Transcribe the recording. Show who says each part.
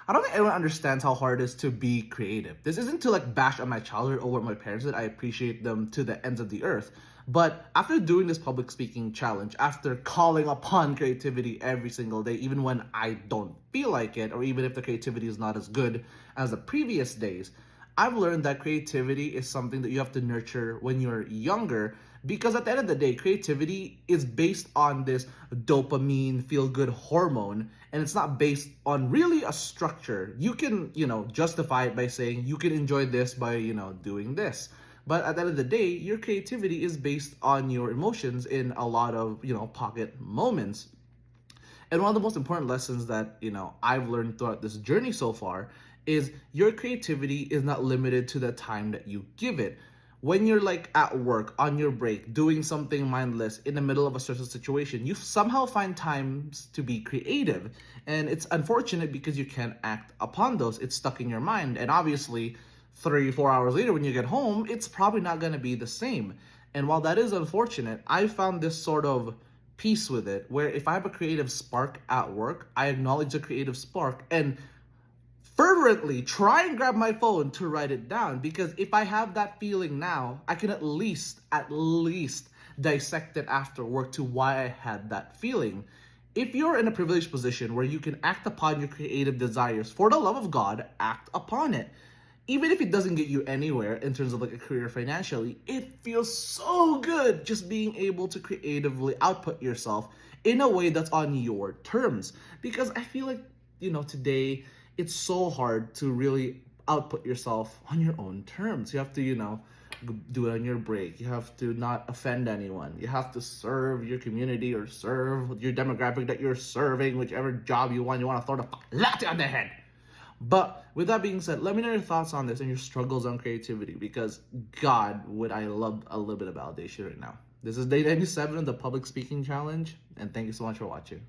Speaker 1: I don't think anyone understands how hard it is to be creative. This isn't to like bash on my childhood or what my parents did. I appreciate them to the ends of the earth. But after doing this public speaking challenge, after calling upon creativity every single day, even when I don't feel like it, or even if the creativity is not as good as the previous days, I've learned that creativity is something that you have to nurture when you're younger, because at the end of the day, creativity is based on this dopamine feel good hormone, and it's not based on really a structure. You can, justify it by saying you can enjoy this by, doing this. But at the end of the day, your creativity is based on your emotions in a lot of, pocket moments. And one of the most important lessons that, I've learned throughout this journey so far is your creativity is not limited to the time that you give it. When you're like at work, on your break, doing something mindless in the middle of a stressful situation, you somehow find times to be creative. And it's unfortunate because you can't act upon those. It's stuck in your mind. And obviously, 3, 4 hours later when you get home, it's probably not going to be the same. And while that is unfortunate, I found this sort of peace with it, where if I have a creative spark at work, I acknowledge the creative spark and fervently try and grab my phone to write it down, because if I have that feeling now, I can at least dissect it after work to why I had that feeling. If you're in a privileged position where you can act upon your creative desires, for the love of God, act upon it. Even if it doesn't get you anywhere in terms of like a career financially, it feels so good just being able to creatively output yourself in a way that's on your terms. Because I feel like, today it's so hard to really output yourself on your own terms. You have to, do it on your break. You have to not offend anyone. You have to serve your community or serve your demographic that you're serving, whichever job you want. You want to throw the latte on their head. But with that being said, let me know your thoughts on this and your struggles on creativity, because God, would I love a little bit of validation right now. This is day 97 of the Public Speaking Challenge, and thank you so much for watching.